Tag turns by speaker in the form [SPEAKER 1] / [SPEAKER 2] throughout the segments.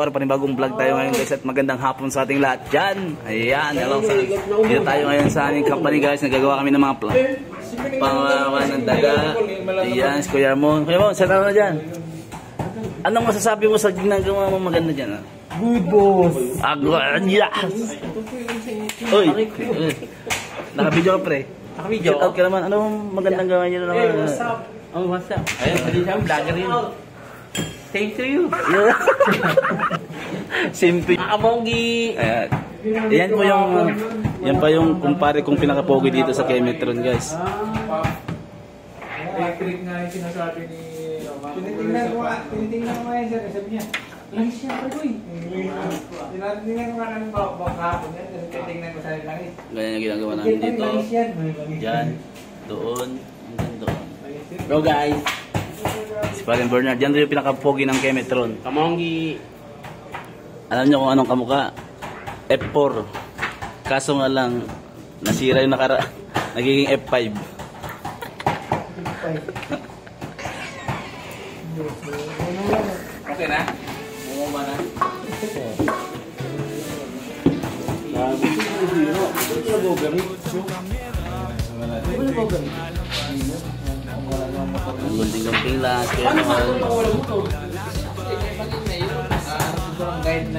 [SPEAKER 1] Panibagong vlog tayo ngayon guys at magandang hapon sa ating lahat dyan. Ayan, hello sa dito tayo ngayon sa aming company guys. Nagagawa kami ng mga pangawa ng daga. Ayan, si Kuya Mon. Kuya Mon, saan na dyan? Anong masasabi mo sa ginagawa mo maganda dyan?
[SPEAKER 2] Good boss.
[SPEAKER 1] Yes! Uy, naka-video ka pre.
[SPEAKER 2] Naka-video?
[SPEAKER 1] Shout out ka naman. Anong magandang gawa nyo na naman?
[SPEAKER 2] Hey, what's up? Oh, what's up? Ayun, pwede siya, vlogger yun. Thank you.
[SPEAKER 1] Simple.
[SPEAKER 2] Amonggi.
[SPEAKER 1] Ayan. Yan pa yung kumpare kong pinaka-pogi dito sa Kemetron guys.
[SPEAKER 3] Electric nga yung sinasabi ni tinitingnan ko nga yan sir, sabi niya langis siya pa ko eh. Tinitingnan ko nga ng kahapon yan, kasi titingnan ko sa langis.
[SPEAKER 1] Ganyan yung ginagawa namin dito. Diyan, doon, hanggang doon.
[SPEAKER 2] Bro guys.
[SPEAKER 1] Si Parin Bernard, yan yung pinaka-pogi ng Kemetron.
[SPEAKER 2] Amonggi.
[SPEAKER 1] Alam nyo kung anong kamuka? F4. Kaso nga lang, nasira yung nagiging F5.
[SPEAKER 2] Okay na? Bumaba na?
[SPEAKER 1] Ang gunting-gunting lang. Kaya naman.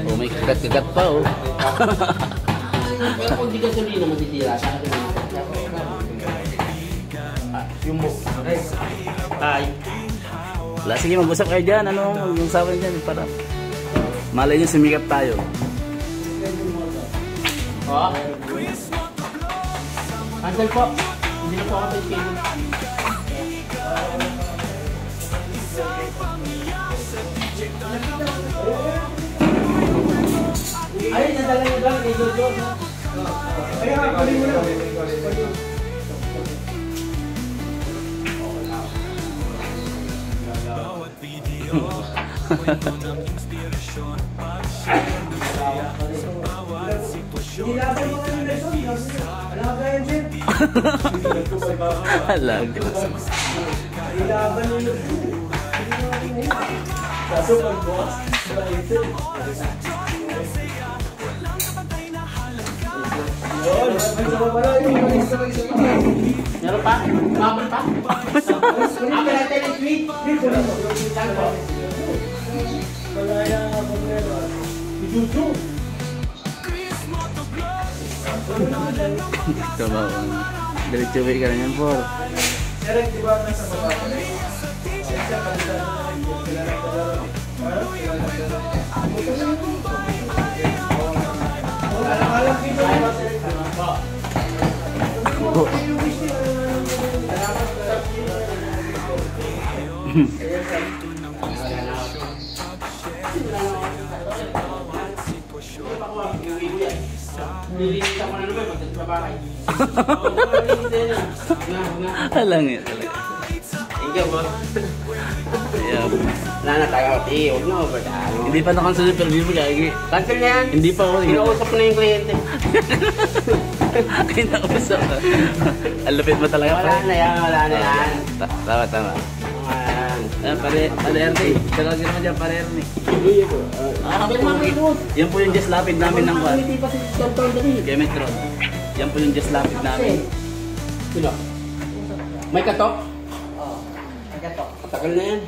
[SPEAKER 1] Oh, may kagat-kagat pa oh.
[SPEAKER 2] Pero kung di gasolina masisira sa akin. Yung mo. Ay.
[SPEAKER 1] Wala, sige mag-usap kayo dyan. Ano yung sabi dyan para malay nyo sumikat tayo.
[SPEAKER 2] Oh. Cancel po. Hindi na po ako sa schedule. Ay, nadala nyo ba? Kay Jojo.
[SPEAKER 3] Ay, kunin mo na. Nilaban mo ka ng lesson. Alaga yan, sir.
[SPEAKER 1] Alaga.
[SPEAKER 3] Nilaban mo yun. Kaso pag-boss, maisip. Yun, magsama pala yung
[SPEAKER 2] Meron pa? Mabot pa?
[SPEAKER 3] kunin ka natin yung tweet. Kunin mo. Palaya nga po meron. Ijuju.
[SPEAKER 1] Tama ko. Diretso-way ka na yan po.
[SPEAKER 3] Eric, di ba nasa baba ko? Siya kanila alam dito.
[SPEAKER 2] Nilinis ako na naman, magsasabahay.
[SPEAKER 1] Halangit.
[SPEAKER 2] Thank you, boss.
[SPEAKER 1] Yeah.
[SPEAKER 2] Wala na tayo. Huwag na overtime.
[SPEAKER 1] Hindi pa nakasunod pero hindi mo gagi.
[SPEAKER 2] Cancel na yan.
[SPEAKER 1] Hindi pa ako.
[SPEAKER 2] Kinausap ko na yung kliyente.
[SPEAKER 1] Kinausap ka. Ang lupit mo talaga.
[SPEAKER 2] Wala na yan, wala na yan.
[SPEAKER 1] Tama, tama.
[SPEAKER 2] Ayan.
[SPEAKER 1] Pare Ernie. Talagin naman dyan, pare Ernie. Yan po yung just lapid namin ng kwan.
[SPEAKER 2] Hindi pa si Santol dali.
[SPEAKER 1] Kemetron. Yan po yung just lapid namin.
[SPEAKER 2] Sino? May katok? Tagal na yan.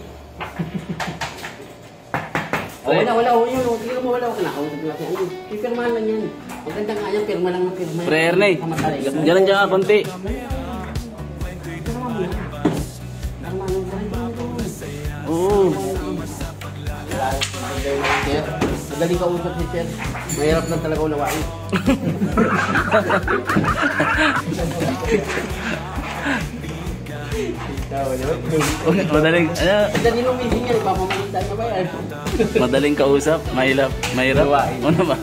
[SPEAKER 2] Wala yun. Tingnan mo, wala ako kinakausap natin. Ano, pipirmahan lang yan. Maganda nga yan, pirma lang ng pirma.
[SPEAKER 1] Pre Ernay, dyan ka konti. Oo.
[SPEAKER 2] Sir, magaling ka usap si Sir. Mahirap lang talaga unawain.
[SPEAKER 1] Madaling,
[SPEAKER 2] Dali nung meeting yan, ipapamalitan na ba yan?
[SPEAKER 1] madaling kausap, mahirap. Ano ba?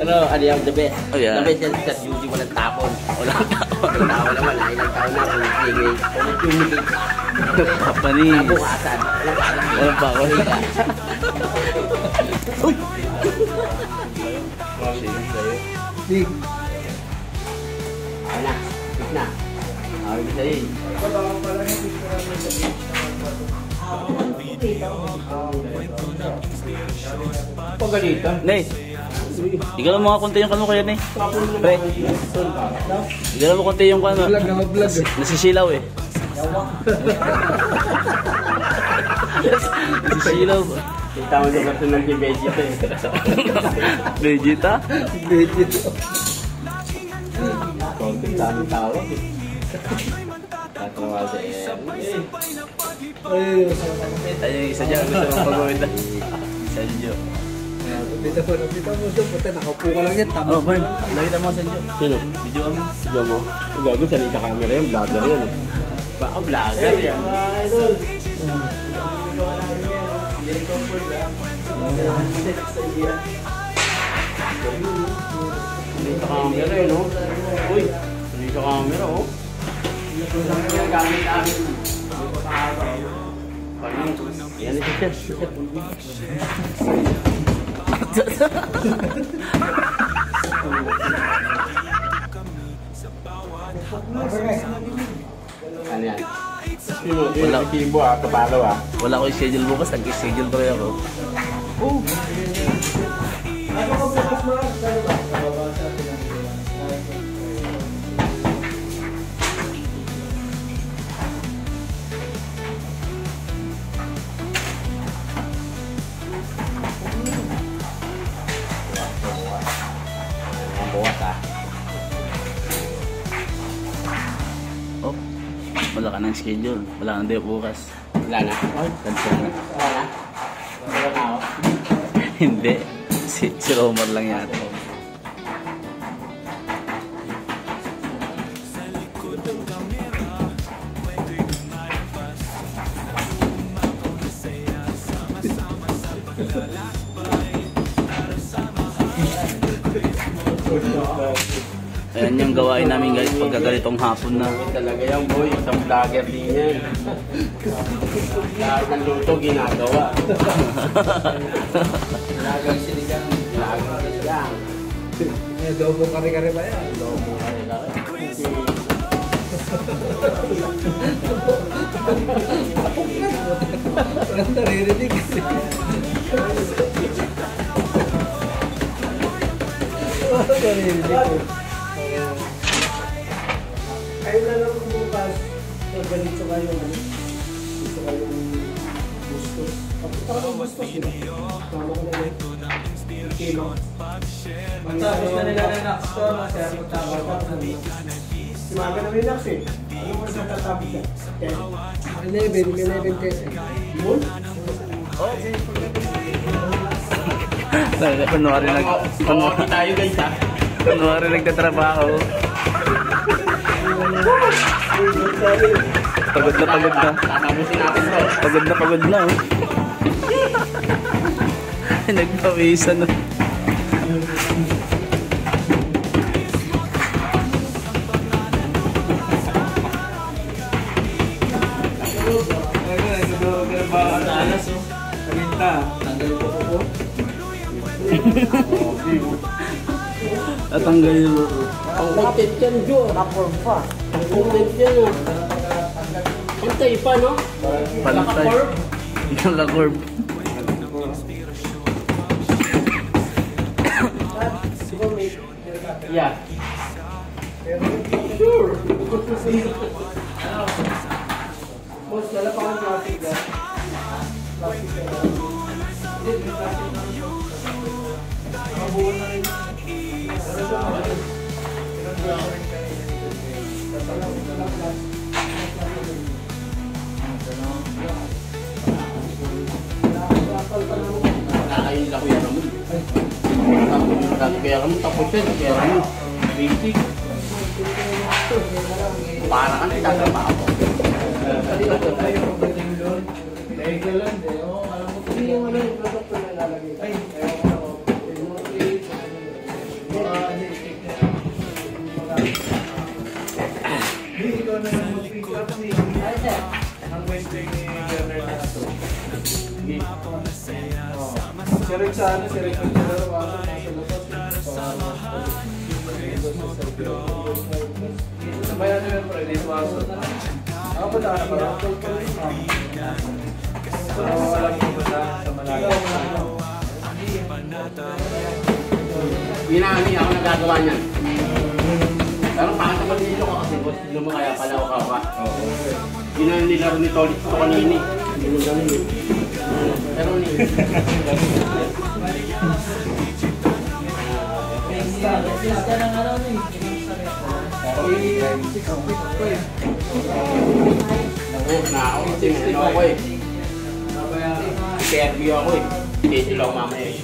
[SPEAKER 2] Pero ano yung the best?
[SPEAKER 1] Oh, yeah.
[SPEAKER 2] The best yan sa duty, walang tapon.
[SPEAKER 1] Walang tapon.
[SPEAKER 2] Walang tawa naman, ilang taon na kung communicate.
[SPEAKER 1] Papanis.
[SPEAKER 2] Nabukasan.
[SPEAKER 1] Walang pa ako. Uy!
[SPEAKER 3] Big.
[SPEAKER 2] Ayun na, big na. Ayun na sa'yo. Pagalitan.
[SPEAKER 1] Nay, ikaw lang mga konti yung kano kaya, Nay. Pre, ikaw lang mo konti yung kano.
[SPEAKER 3] Vlog na mag-vlog.
[SPEAKER 1] Nasisilaw eh. Nasisilaw.
[SPEAKER 2] Kita mo yung personal si Vegeta eh.
[SPEAKER 1] Vegeta?
[SPEAKER 3] Vegeta.
[SPEAKER 2] Konting daming tawag eh. Tatawa sa
[SPEAKER 3] Ay,
[SPEAKER 1] Ayun yung isa dyan. Gusto mong pag-gawin na. Isa dyan.
[SPEAKER 3] dito mo doon. Puta, nakaupo ka lang yan. Tama.
[SPEAKER 1] Oh, Bern. Nakita mo sa dyan.
[SPEAKER 2] Sino?
[SPEAKER 1] Video kami.
[SPEAKER 2] Diyan mo? Gago, sanay sa camera yan. Vlogger yan eh. Baka vlogger yan. Sanay sa camera eh, no? Uy, sanay sa camera oh. Yung gamit namin. Yan ito siya. Ano yan?
[SPEAKER 1] Wala.
[SPEAKER 2] Kimbo ah, kapalo ah.
[SPEAKER 1] Wala ko schedule bukas. Nag-schedule pa rin ako. Oh.
[SPEAKER 2] Bukas ah.
[SPEAKER 1] Oh. Wala ka ng schedule. Wala kang day bukas.
[SPEAKER 2] Wala na?
[SPEAKER 1] Cancel na.
[SPEAKER 2] Wala na? Wala na ako?
[SPEAKER 1] Hindi. Si Romar lang yata. Ayan yung gawain namin guys pagka ganitong hapon na.
[SPEAKER 2] Talaga yan boy, isang vlogger din yan. Lahat ng luto ginagawa. Vlogger sinigang. Vlogger sinigang.
[SPEAKER 3] Adobo kare-kare ba yan?
[SPEAKER 2] Adobo kare-kare.
[SPEAKER 3] Parang naririnig. Parang naririnig ko.
[SPEAKER 4] Kayo na lang bukas, ganito kayo, gusto kayong gustos. Parang gustos yun. Tama ko na yun. Kilo.
[SPEAKER 3] Tapos na nila ng next store, sir, magtabag na
[SPEAKER 4] Si Maga na rin eh. Ano mo sa katabi ka? 11, 11, 10. Yun?
[SPEAKER 2] Kunwari tayo guys ha.
[SPEAKER 1] Kunwari nagtatrabaho. Pagod na.
[SPEAKER 2] Tatapusin natin to.
[SPEAKER 1] Pagod na oh. Nagpawisan na.
[SPEAKER 3] Alas oh. Kaminta. Tanggal ko po.
[SPEAKER 1] Tatanggal yung
[SPEAKER 2] Ang content yan, Jo. Rapor pa. Ang content yan, oh. Pantay pa, no?
[SPEAKER 1] pantay. Naka-curve.
[SPEAKER 2] Yeah.
[SPEAKER 4] Sure.
[SPEAKER 3] Dala pa ang plastic yan. Plastic yan. Hindi, may plastic na ito. Mabuo na rin. Pero ito na rin. Pinagbuo ko rin kayo ganito. Tatalaw na lang plastic.
[SPEAKER 2] Nakakain nila Kuya Ramon. Kuya Ramon, tapos yan. Kuya Ramon, basic. Para ka na itatrabaho.
[SPEAKER 3] Tayo pagdating doon. Dahil ka lang, alam mo kung yung ano yung product na nalalagay. Ay, ayaw ko na ako. Hindi, ikaw na lang mag-pick up niya. Ang Wednesday ni Governor na ito. Si Rick sa ano, si Rick ang dalawa nasa labas. Sabayan nyo yung pre, dito waso. Ako ba tayo ba? So, alam mo ba sa malayo?
[SPEAKER 2] Hinahani ako nagagawa niyan. Pero bakit naman nilo ko kasi boss, hindi mo kaya pala ako ka. Yun ang nilaro ni Tolit ito kanini. Pero ni... Na ako kasi ano ako eh. Interview ako eh. Schedule ako mamaya eh.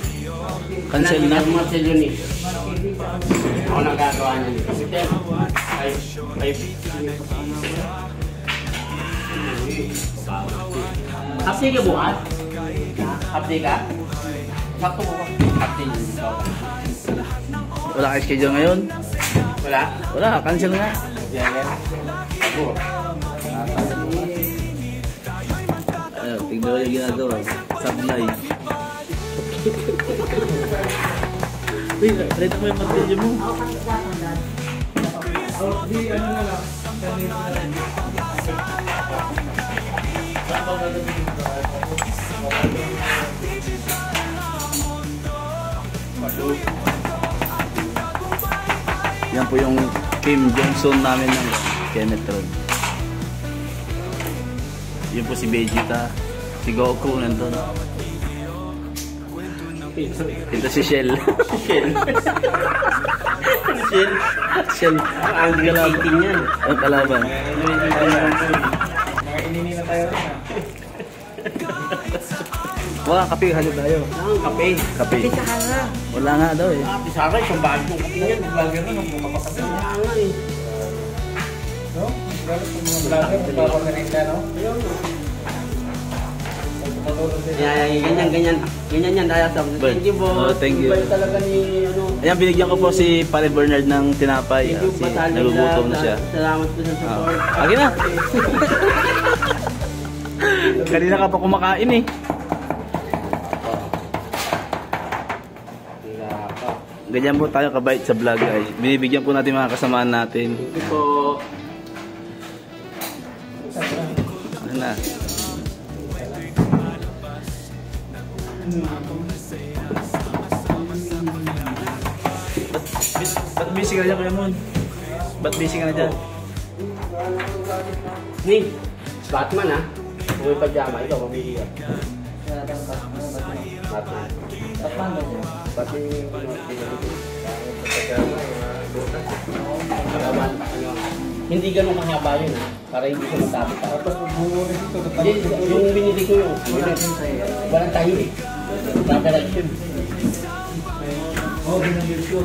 [SPEAKER 1] Cancel na.
[SPEAKER 2] Cancel yun eh. Ako nagagawa niya eh. Kasi ay update ka bukas? Update ka? Sakto mo ba? Update yun.
[SPEAKER 1] Wala kayo schedule ngayon?
[SPEAKER 2] Wala?
[SPEAKER 1] Wala, cancel nga.
[SPEAKER 2] Ako.
[SPEAKER 1] Ayun, tignan ko yung ginagawa. Sablay. Uy, rito mo yung material mo.
[SPEAKER 3] Di, ano na lang. Kanina na lang. Saan ba gagawin ito?
[SPEAKER 1] Yan po yung Kim Jong-sun namin ng Kenneth Road. Yun po si Vegeta, si Goku nandun. Ito si Shell.
[SPEAKER 2] Shell. Shell.
[SPEAKER 1] Shell.
[SPEAKER 2] Ang galating yan.
[SPEAKER 1] Ang kalaban.
[SPEAKER 3] Mga inini na tayo rin ah.
[SPEAKER 1] Wala, kape, halo tayo.
[SPEAKER 2] Ang kape.
[SPEAKER 1] Kape. Wala nga daw eh.
[SPEAKER 2] Ah, pisara, isang bagay ng kape yan.
[SPEAKER 3] Vlogger na, magpapakasabi.
[SPEAKER 2] Kaya nga eh.
[SPEAKER 3] No? Pero kung mga vlogger, magpapakasabi no?
[SPEAKER 2] Ganyan yan, Daya Sam. Thank you, boss.
[SPEAKER 1] Oh, thank you.
[SPEAKER 2] Bait talaga ni, ano.
[SPEAKER 1] Ayan, binigyan ko po si Pare Bernard ng tinapay.
[SPEAKER 2] Thank you,
[SPEAKER 1] Kasi
[SPEAKER 2] Batalyon.
[SPEAKER 1] nagugutom na siya.
[SPEAKER 2] Salamat po sa support.
[SPEAKER 1] Agi na. Kanina ka pa kumakain eh. Ganyan po tayo kabait sa vlog guys. Binibigyan po natin mga kasamaan natin.
[SPEAKER 2] Thank you po.
[SPEAKER 1] Ano na? Ba't busy ka dyan, Kuya Mon? Ba't busy ka na dyan?
[SPEAKER 2] Ni, Batman ah. Kung may pajama, ikaw mamili ka. Batman.
[SPEAKER 3] Batman ba siya?
[SPEAKER 2] Batman yung pajama, ano, hindi ganun kahaba yun ah. Para hindi siya matapit.
[SPEAKER 3] Tapos bubunin ito.
[SPEAKER 2] Hindi, yung binili ko yung walang tayo eh. Paparection.
[SPEAKER 3] Oo, binanggit ko.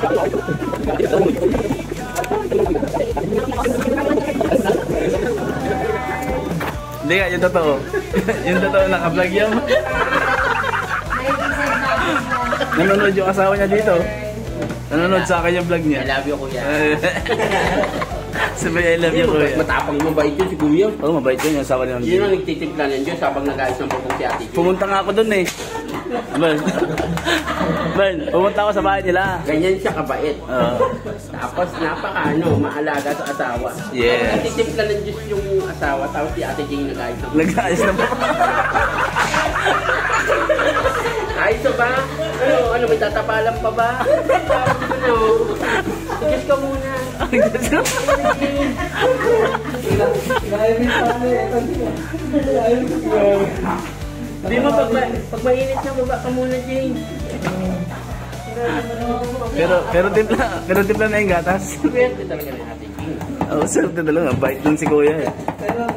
[SPEAKER 1] Thank you. Hindi nga, yung totoo. Yung totoo naka-vlog yan. Nanonood yung asawa niya dito. Nanonood sa akin yung vlog niya.
[SPEAKER 2] I love you, kuya.
[SPEAKER 1] Sabi, I love you, kuya.
[SPEAKER 2] Matapang mabait yun si kuya.
[SPEAKER 1] Oo, mabait yun yung asawa niya.
[SPEAKER 2] Yun ang nagtitimpla ng Diyos habang nag-ayos ng bubong si ate.
[SPEAKER 1] Pumunta nga ako dun eh. Ben, pumunta ako sa bahay nila.
[SPEAKER 2] Ganyan siya kabait.
[SPEAKER 1] Oo.
[SPEAKER 2] Tapos maalaga sa asawa.
[SPEAKER 1] Yes.
[SPEAKER 2] Nagtitimpla ng Diyos yung asawa, tapos si ate Jing nag-ayos ng
[SPEAKER 1] Nag-ayos na ba?
[SPEAKER 2] ayos na ba? Ano, may tatapalan pa ba? Ano? Diyos ka muna. Di mo pag mainit na baba ka muna, Jing.
[SPEAKER 1] Pero timpla na yung gatas.
[SPEAKER 2] Swerte talaga ng ate Jing.
[SPEAKER 1] Oo, swerte talaga. Bait dun si kuya eh.
[SPEAKER 4] Pero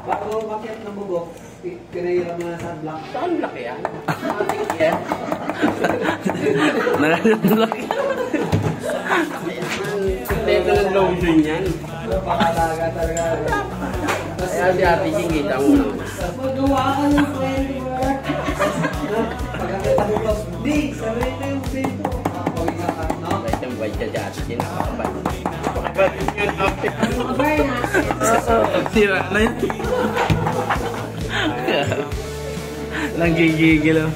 [SPEAKER 4] bago makiat ng bubok, pinahiram mo na sa block.
[SPEAKER 2] Saan laki yan? Ate Jing.
[SPEAKER 1] Nakalaki.
[SPEAKER 2] Ito ng lotion yan.
[SPEAKER 4] Pakalaga talaga.
[SPEAKER 2] Kaya si ate Jing, kita mo lang.
[SPEAKER 4] Magawa ka ng friend work. Pagkakita mo pa, di, sabi na yung friend ko. Pagkakita ka, no?
[SPEAKER 2] Bait yung bait siya si ate Jing, nakakabait. Nakakabait yun, ate.
[SPEAKER 1] Tira na yun. Nanggigigil oh.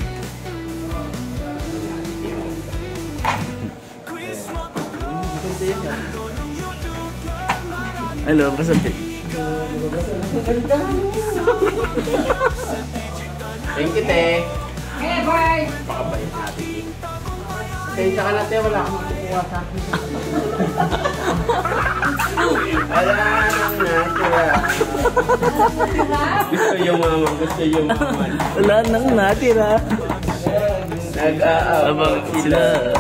[SPEAKER 1] Hello, basante.
[SPEAKER 2] Thank you, te.
[SPEAKER 5] Hey, boy!
[SPEAKER 2] Pakabait na ate Jing. Tensya ka na, te. Wala akong matukuha sa akin. Wala nang natira. Gusto yung mama, gusto yung mama.
[SPEAKER 1] Wala nang natira.
[SPEAKER 2] Nag-aabang
[SPEAKER 1] Sila.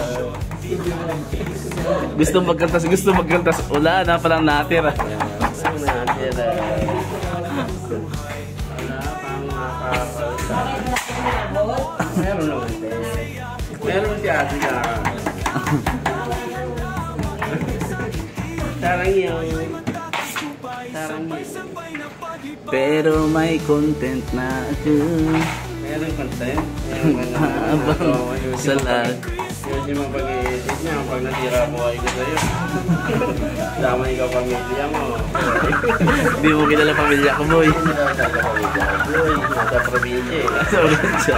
[SPEAKER 1] Gusto magkantas. Wala na palang natira.
[SPEAKER 2] Natira. Wala pang makapalta. Meron naman, te. Meron si ate ka. Sarang yun.
[SPEAKER 1] Pero may content na ako.
[SPEAKER 2] Meron content.
[SPEAKER 1] Habang sa lag.
[SPEAKER 2] Yun yung mga pag-i-edit niya. Pag natira po kayo ko sa'yo. Sama ikaw pamilya mo.
[SPEAKER 1] Hindi mo kilala pamilya ko, boy.
[SPEAKER 2] Nasa pamilya ko. Nasa probinsya eh.
[SPEAKER 1] Sa probinsya.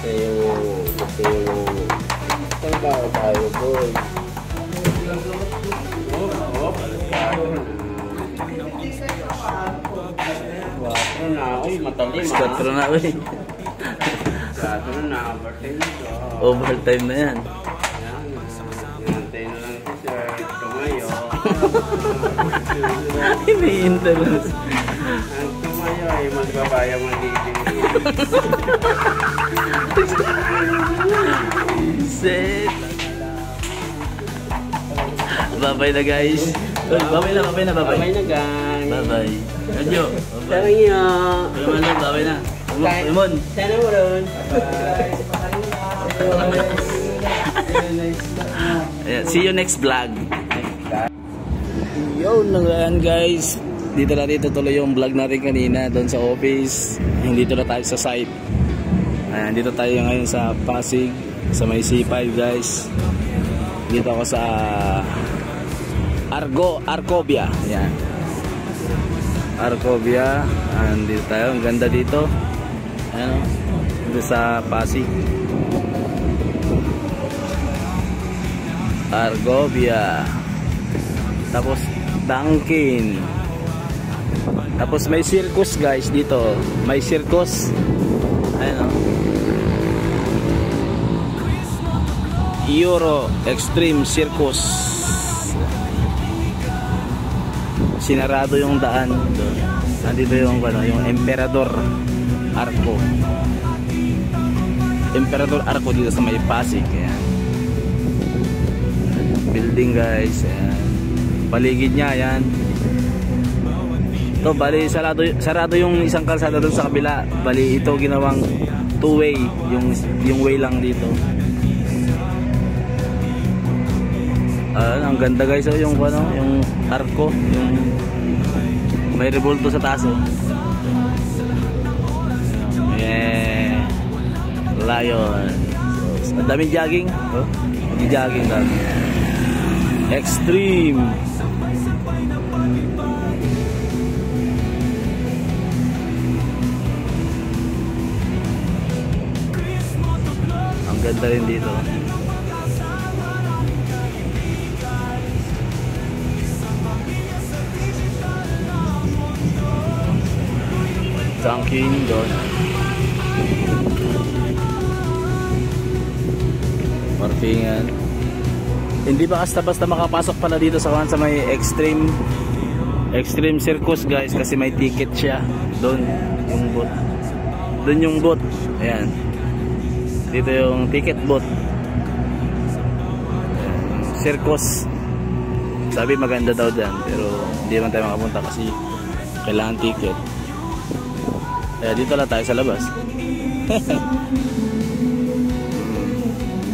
[SPEAKER 2] Gusto yung trabaho tayo, boy. Oo, paligado na. 4 na. Uy, matalim ah.
[SPEAKER 1] 4 na, uy.
[SPEAKER 2] 4 na. Overtime ito.
[SPEAKER 1] Overtime na yan.
[SPEAKER 2] Yan. Nantay na lang si sir. Tumayo.
[SPEAKER 1] May interest.
[SPEAKER 2] Ang tumayo ay magbabaya magiging.
[SPEAKER 1] Set. Bye-bye na, guys. Bye-bye na.
[SPEAKER 2] Bye na, guys.
[SPEAKER 1] Bye-bye. Adyo.
[SPEAKER 2] Sarang iyo.
[SPEAKER 1] Bye-bye na. Raymon.
[SPEAKER 2] Sana mo ron.
[SPEAKER 1] Ayan, see you next vlog. Yo, nangyayaan guys. Dito na tuloy yung vlog natin kanina doon sa office. Dito na tayo sa site. Ayan, dito tayo ngayon sa Pasig, sa may C5 guys. Dito ako sa Arcovia. Ayan. Arcovia. Ayan, dito tayo. Ang ganda dito. Ayan, dito sa Pasig. Arcovia. Tapos Dunkin. Tapos may circus guys dito. May circus. Ayan o. Euro Extreme Circus. Sinarado yung daan doon. Nandito yung Emperador Arco. Emperador Arco dito sa may Pasig. Ayan. Building guys. Ayan. Paligid niya yan. Ito bali sarado yung isang kalsada doon sa kabila. Bali ito ginawang two-way, yung way lang dito. Ang ganda guys, oh, yung ano, yung arko, yung may revolto sa taas, oh. Yeah. Lion. So, ang daming jogging, oh. Jogging dami. Extreme. Ang ganda rin dito. Dunkin Donuts. Parkingan. Hindi ba basta makapasok pala dito sa may Extreme Circus guys, kasi may ticket siya. Doon yung booth. Doon yung booth. Ayan. Dito yung ticket booth. Circus. Sabi maganda daw dyan, pero hindi man tayo makapunta kasi kailangan ticket. Kaya dito lang tayo sa labas.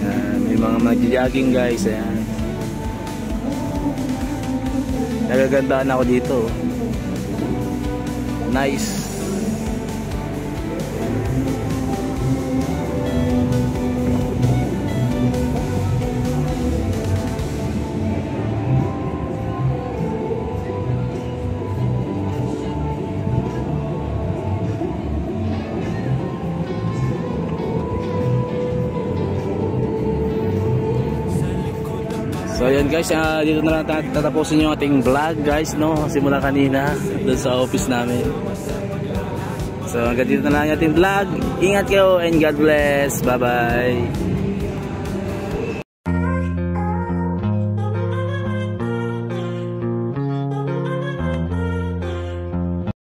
[SPEAKER 1] Ayan, may mga nag-jogging guys. Ayan. Nagagandaan ako dito. Nice. So ayan guys, dito na lang tatapusin yung ating vlog guys, no? Simula kanina doon sa office namin. So hanggang dito na lang yung ating vlog. Ingat kayo and God bless. Bye bye.